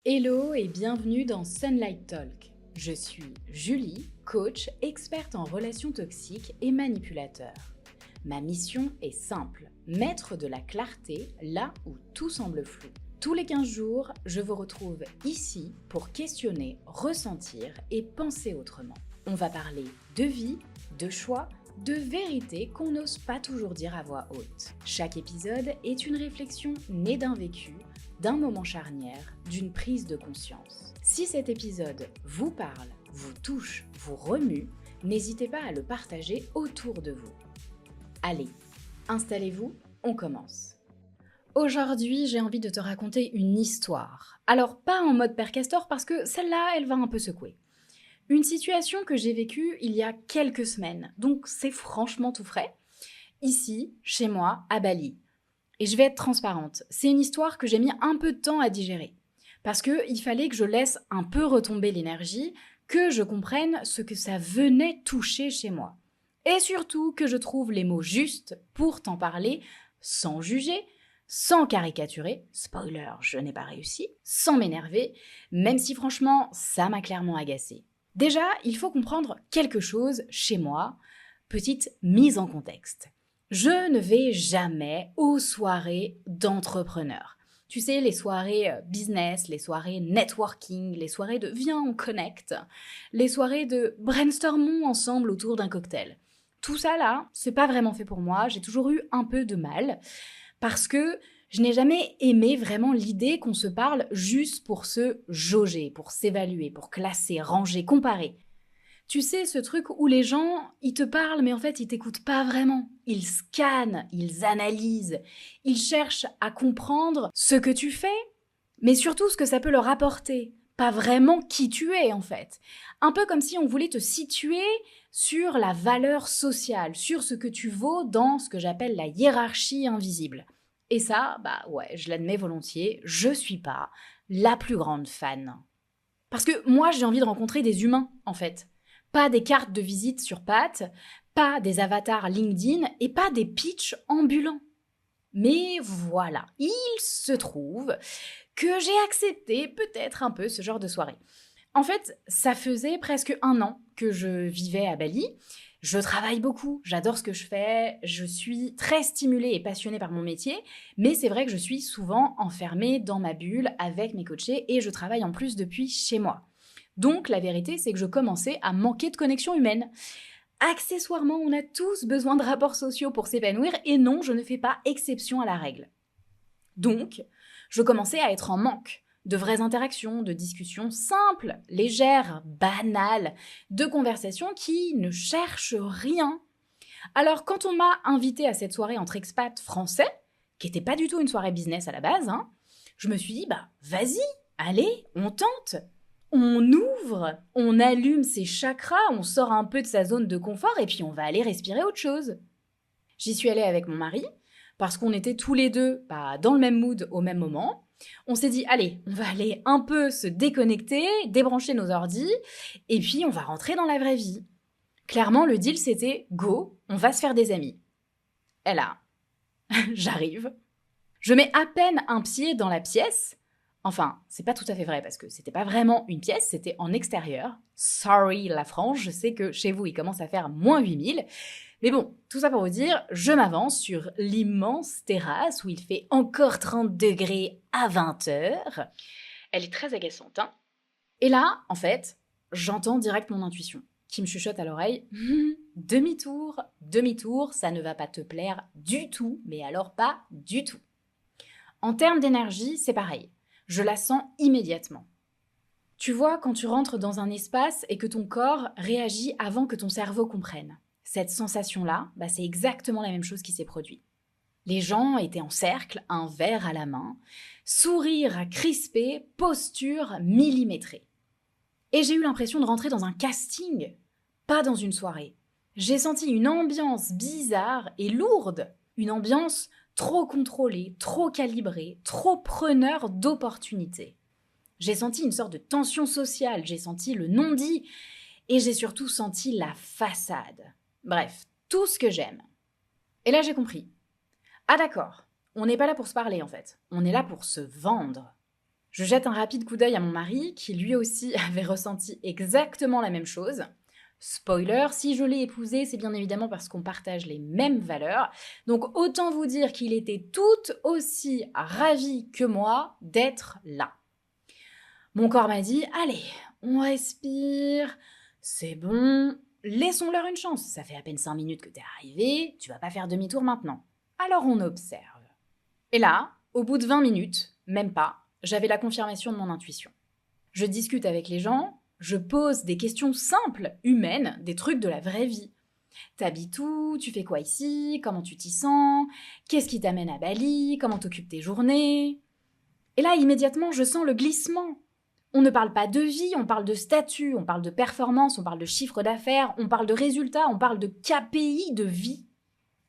Hello et bienvenue dans Sunlight Talk. Je suis Julie, coach, experte en relations toxiques et manipulateur. Ma mission est simple, mettre de la clarté là où tout semble flou. Tous les 15 jours, je vous retrouve ici pour questionner, ressentir et penser autrement. On va parler de vie, de choix, de vérité qu'on n'ose pas toujours dire à voix haute. Chaque épisode est une réflexion née d'un vécu, d'un moment charnière, d'une prise de conscience. Si cet épisode vous parle, vous touche, vous remue, n'hésitez pas à le partager autour de vous. Allez, installez-vous, on commence. Aujourd'hui, j'ai envie de te raconter une histoire. Alors, pas en mode Père Castor parce que celle-là, elle va un peu secouer. Une situation que j'ai vécue il y a quelques semaines, donc c'est franchement tout frais. Ici, chez moi, à Bali. Et je vais être transparente, c'est une histoire que j'ai mis un peu de temps à digérer. Parce qu'il fallait que je laisse un peu retomber l'énergie, que je comprenne ce que ça venait toucher chez moi. Et surtout que je trouve les mots justes pour t'en parler sans juger, sans caricaturer, spoiler, je n'ai pas réussi, sans m'énerver, même si franchement, ça m'a clairement agacée. Déjà, il faut comprendre quelque chose chez moi, petite mise en contexte. Je ne vais jamais aux soirées d'entrepreneurs. Tu sais, les soirées business, les soirées networking, les soirées de viens on connecte, les soirées de brainstormons ensemble autour d'un cocktail. Tout ça là, c'est pas vraiment fait pour moi, j'ai toujours eu un peu de mal parce que je n'ai jamais aimé vraiment l'idée qu'on se parle juste pour se jauger, pour s'évaluer, pour classer, ranger, comparer. Tu sais, ce truc où les gens, ils te parlent, mais en fait, ils t'écoutent pas vraiment. Ils scannent, ils analysent, ils cherchent à comprendre ce que tu fais, mais surtout ce que ça peut leur apporter. Pas vraiment qui tu es, en fait. Un peu comme si on voulait te situer sur la valeur sociale, sur ce que tu vaux dans ce que j'appelle la hiérarchie invisible. Et ça, je l'admets volontiers, je suis pas la plus grande fan. Parce que moi, j'ai envie de rencontrer des humains, en fait. Pas des cartes de visite sur pattes, pas des avatars LinkedIn et pas des pitchs ambulants. Mais voilà, il se trouve que j'ai accepté peut-être un peu ce genre de soirée. En fait, ça faisait presque 1 an que je vivais à Bali. Je travaille beaucoup, j'adore ce que je fais, je suis très stimulée et passionnée par mon métier, mais c'est vrai que je suis souvent enfermée dans ma bulle avec mes coachés et je travaille en plus depuis chez moi. Donc la vérité, c'est que je commençais à manquer de connexion humaine. Accessoirement, on a tous besoin de rapports sociaux pour s'épanouir et non, je ne fais pas exception à la règle. Donc, je commençais à être en manque de vraies interactions, de discussions simples, légères, banales, de conversations qui ne cherchent rien. Alors, quand on m'a invitée à cette soirée entre expats français, qui n'était pas du tout une soirée business à la base, je me suis dit, vas-y, allez, on tente. On ouvre, on allume ses chakras, on sort un peu de sa zone de confort et puis on va aller respirer autre chose. J'y suis allée avec mon mari parce qu'on était tous les deux dans le même mood au même moment. On s'est dit, allez, on va aller un peu se déconnecter, débrancher nos ordis et puis on va rentrer dans la vraie vie. Clairement, le deal c'était go, on va se faire des amis. Et là, j'arrive. Je mets à peine un pied dans la pièce. Enfin, c'est pas tout à fait vrai parce que c'était pas vraiment une pièce, c'était en extérieur. Sorry la France, je sais que chez vous il commence à faire moins 8000. Mais bon, tout ça pour vous dire, je m'avance sur l'immense terrasse où il fait encore 30 degrés à 20h. Elle est très agaçante, hein. Et là, en fait, j'entends direct mon intuition qui me chuchote à l'oreille « Demi-tour, demi-tour, ça ne va pas te plaire du tout, mais alors pas du tout. » En termes d'énergie, c'est pareil. Je la sens immédiatement. Tu vois, quand tu rentres dans un espace et que ton corps réagit avant que ton cerveau comprenne. Cette sensation-là, c'est exactement la même chose qui s'est produite. Les gens étaient en cercle, un verre à la main, sourire crispé, posture millimétrée. Et j'ai eu l'impression de rentrer dans un casting, pas dans une soirée. J'ai senti une ambiance bizarre et lourde, une ambiance trop contrôlé, trop calibré, trop preneur d'opportunités. J'ai senti une sorte de tension sociale, j'ai senti le non-dit et j'ai surtout senti la façade. Bref, tout ce que j'aime. Et là j'ai compris. Ah d'accord, on n'est pas là pour se parler en fait, on est là pour se vendre. Je jette un rapide coup d'œil à mon mari, qui lui aussi avait ressenti exactement la même chose. Spoiler, si je l'ai épousé, c'est bien évidemment parce qu'on partage les mêmes valeurs. Donc autant vous dire qu'il était tout aussi ravi que moi d'être là. Mon corps m'a dit « Allez, on respire, c'est bon, laissons-leur une chance. Ça fait à peine 5 minutes que t'es arrivé, tu vas pas faire demi-tour maintenant. » Alors on observe. Et là, au bout de 20 minutes, même pas, j'avais la confirmation de mon intuition. Je discute avec les gens, je pose des questions simples, humaines, des trucs de la vraie vie. T'habites où? Tu fais quoi ici? Comment tu t'y sens? Qu'est-ce qui t'amène à Bali? Comment t'occupes tes journées? Et là, immédiatement, je sens le glissement. On ne parle pas de vie, on parle de statut, on parle de performance, on parle de chiffre d'affaires, on parle de résultats, on parle de KPI de vie.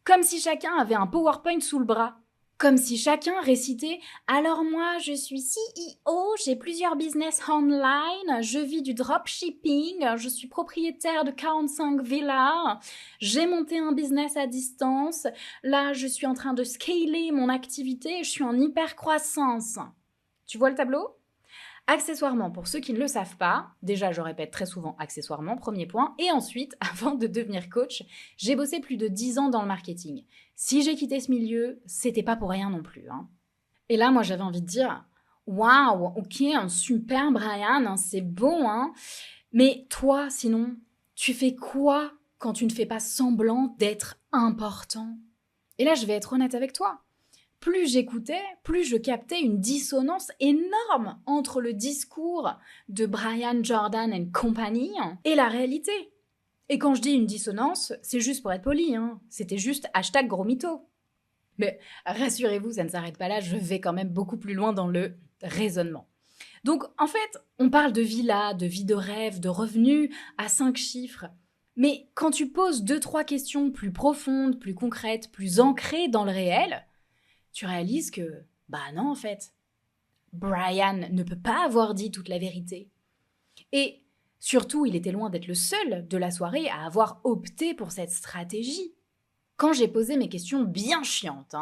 Comme si chacun avait un PowerPoint sous le bras. Comme si chacun récitait « Alors moi, je suis CEO, j'ai plusieurs business online, je vis du dropshipping, je suis propriétaire de 45 villas, j'ai monté un business à distance, là je suis en train de scaler mon activité, je suis en hyper croissance. » Tu vois le tableau ? Accessoirement, pour ceux qui ne le savent pas, déjà je répète très souvent accessoirement, premier point, et ensuite, avant de devenir coach, j'ai bossé plus de 10 ans dans le marketing. Si j'ai quitté ce milieu, c'était pas pour rien non plus. Et là, moi j'avais envie de dire, waouh, ok, un super Brian, c'est bon, mais toi, sinon, tu fais quoi quand tu ne fais pas semblant d'être important ? Et là, je vais être honnête avec toi. Plus j'écoutais, plus je captais une dissonance énorme entre le discours de Brian Jordan and Company et la réalité. Et quand je dis une dissonance, c'est juste pour être poli, c'était juste #gros mytho. Mais rassurez-vous, ça ne s'arrête pas là, je vais quand même beaucoup plus loin dans le raisonnement. Donc en fait, on parle de villa, de vie de rêve, de revenus à 5 chiffres. Mais quand tu poses 2-3 questions plus profondes, plus concrètes, plus ancrées dans le réel, tu réalises que, non en fait, Brian ne peut pas avoir dit toute la vérité. Et surtout, il était loin d'être le seul de la soirée à avoir opté pour cette stratégie. Quand j'ai posé mes questions bien chiantes,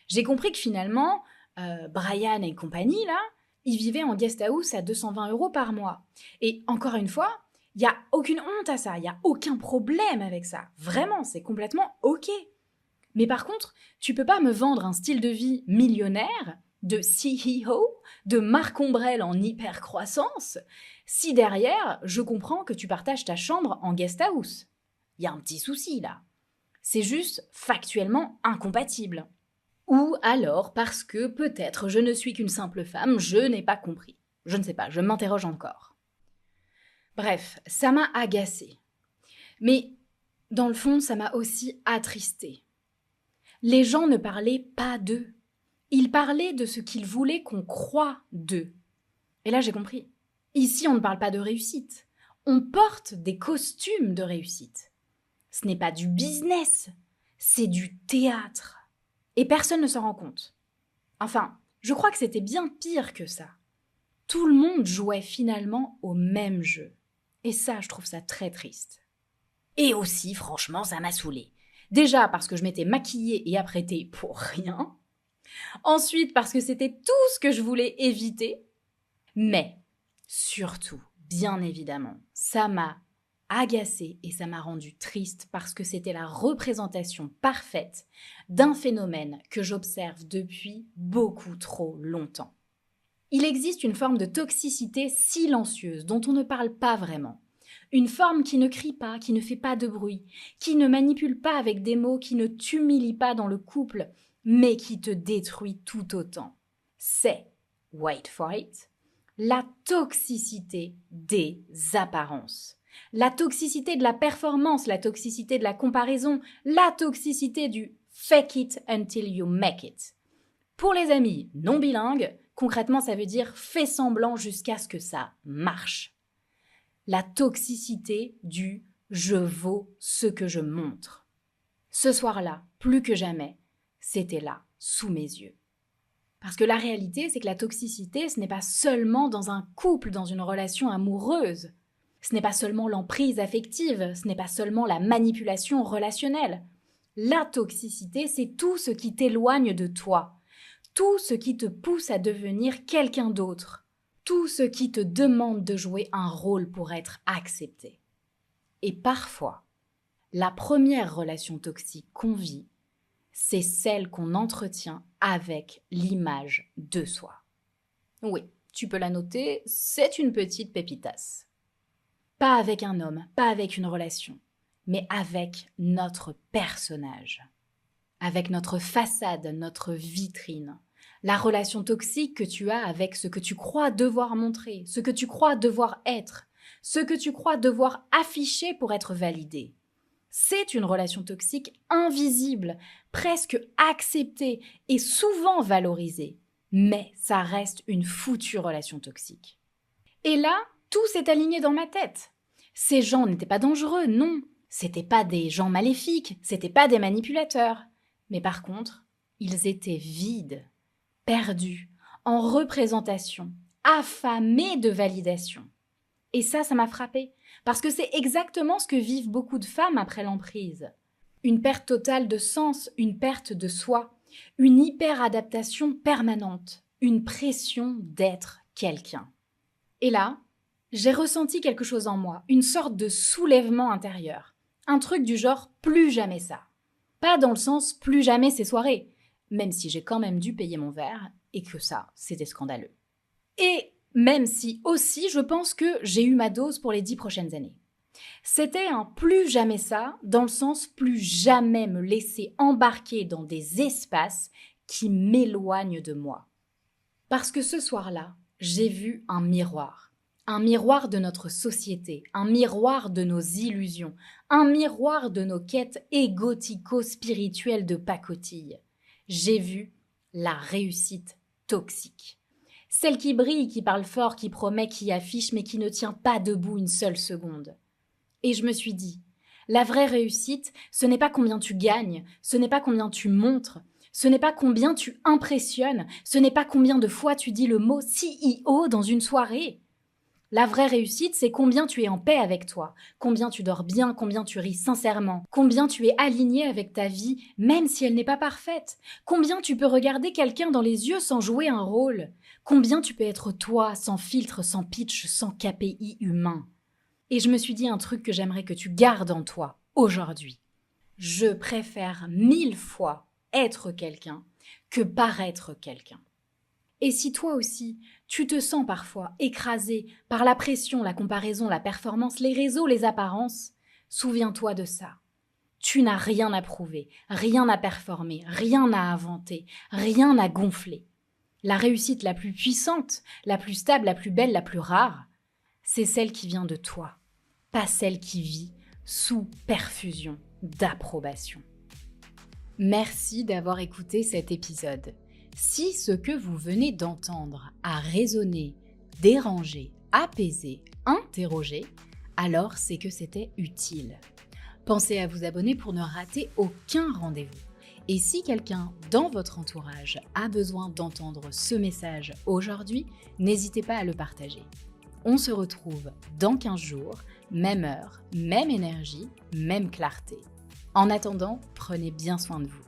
j'ai compris que finalement, Brian et compagnie, là, ils vivaient en guest house à 220 € par mois. Et encore une fois, il n'y a aucune honte à ça, il n'y a aucun problème avec ça. Vraiment, c'est complètement OK. Mais par contre, tu peux pas me vendre un style de vie millionnaire, de CEO, de Marc Ombrel en hyper-croissance, si derrière, je comprends que tu partages ta chambre en guest house. Il y a un petit souci là. C'est juste factuellement incompatible. Ou alors parce que peut-être je ne suis qu'une simple femme, je n'ai pas compris. Je ne sais pas, je m'interroge encore. Bref, ça m'a agacée. Mais dans le fond, ça m'a aussi attristée. Les gens ne parlaient pas d'eux. Ils parlaient de ce qu'ils voulaient qu'on croie d'eux. Et là, j'ai compris. Ici, on ne parle pas de réussite. On porte des costumes de réussite. Ce n'est pas du business, c'est du théâtre. Et personne ne s'en rend compte. Enfin, je crois que c'était bien pire que ça. Tout le monde jouait finalement au même jeu. Et ça, je trouve ça très triste. Et aussi, franchement, ça m'a saoulée. Déjà parce que je m'étais maquillée et apprêtée pour rien. Ensuite parce que c'était tout ce que je voulais éviter. Mais surtout, bien évidemment, ça m'a agacée et ça m'a rendue triste parce que c'était la représentation parfaite d'un phénomène que j'observe depuis beaucoup trop longtemps. Il existe une forme de toxicité silencieuse dont on ne parle pas vraiment. Une forme qui ne crie pas, qui ne fait pas de bruit, qui ne manipule pas avec des mots, qui ne t'humilie pas dans le couple, mais qui te détruit tout autant. C'est, wait for it, la toxicité des apparences. La toxicité de la performance, la toxicité de la comparaison, la toxicité du fake it until you make it. Pour les amis non bilingues, concrètement ça veut dire fais semblant jusqu'à ce que ça marche. La toxicité du « je vaux ce que je montre ». Ce soir-là, plus que jamais, c'était là, sous mes yeux. Parce que la réalité, c'est que la toxicité, ce n'est pas seulement dans un couple, dans une relation amoureuse. Ce n'est pas seulement l'emprise affective, ce n'est pas seulement la manipulation relationnelle. La toxicité, c'est tout ce qui t'éloigne de toi. tout ce qui te pousse à devenir quelqu'un d'autre, tout ce qui te demande de jouer un rôle pour être accepté. Et parfois, la première relation toxique qu'on vit, c'est celle qu'on entretient avec l'image de soi. Oui, tu peux la noter, c'est une petite pépitasse. Pas avec un homme, pas avec une relation, mais avec notre personnage. Avec notre façade, notre vitrine. La relation toxique que tu as avec ce que tu crois devoir montrer, ce que tu crois devoir être, ce que tu crois devoir afficher pour être validé. C'est une relation toxique invisible, presque acceptée et souvent valorisée. Mais ça reste une foutue relation toxique. Et là, tout s'est aligné dans ma tête. Ces gens n'étaient pas dangereux, non. C'étaient pas des gens maléfiques, c'étaient pas des manipulateurs. Mais par contre, ils étaient vides, perdus, en représentation, affamés de validation. Et ça m'a frappée, parce que c'est exactement ce que vivent beaucoup de femmes après l'emprise. Une perte totale de sens, une perte de soi, une hyper-adaptation permanente, une pression d'être quelqu'un. Et là, j'ai ressenti quelque chose en moi, une sorte de soulèvement intérieur. Un truc du genre « plus jamais ça ». Pas dans le sens « plus jamais ces soirées », même si j'ai quand même dû payer mon verre et que ça, c'était scandaleux. Et même si aussi je pense que j'ai eu ma dose pour les 10 prochaines années. C'était un « plus jamais ça » dans le sens « plus jamais me laisser embarquer dans des espaces qui m'éloignent de moi ». Parce que ce soir-là, j'ai vu un miroir de notre société, un miroir de nos illusions, un miroir de nos quêtes égotico-spirituelles de pacotille. J'ai vu la réussite toxique. Celle qui brille, qui parle fort, qui promet, qui affiche, mais qui ne tient pas debout une seule seconde. Et je me suis dit, la vraie réussite, ce n'est pas combien tu gagnes, ce n'est pas combien tu montres, ce n'est pas combien tu impressionnes, ce n'est pas combien de fois tu dis le mot CEO dans une soirée. La vraie réussite, c'est combien tu es en paix avec toi, combien tu dors bien, combien tu ris sincèrement, combien tu es aligné avec ta vie, même si elle n'est pas parfaite, combien tu peux regarder quelqu'un dans les yeux sans jouer un rôle, combien tu peux être toi, sans filtre, sans pitch, sans KPI humain. Et je me suis dit un truc que j'aimerais que tu gardes en toi aujourd'hui. Je préfère 1000 fois être quelqu'un que paraître quelqu'un. Et si toi aussi, tu te sens parfois écrasé par la pression, la comparaison, la performance, les réseaux, les apparences, souviens-toi de ça. Tu n'as rien à prouver, rien à performer, rien à inventer, rien à gonfler. La réussite la plus puissante, la plus stable, la plus belle, la plus rare, c'est celle qui vient de toi, pas celle qui vit sous perfusion d'approbation. Merci d'avoir écouté cet épisode. Si ce que vous venez d'entendre a résonné, dérangé, apaisé, interrogé, alors c'est que c'était utile. Pensez à vous abonner pour ne rater aucun rendez-vous. Et si quelqu'un dans votre entourage a besoin d'entendre ce message aujourd'hui, n'hésitez pas à le partager. On se retrouve dans 15 jours, même heure, même énergie, même clarté. En attendant, prenez bien soin de vous.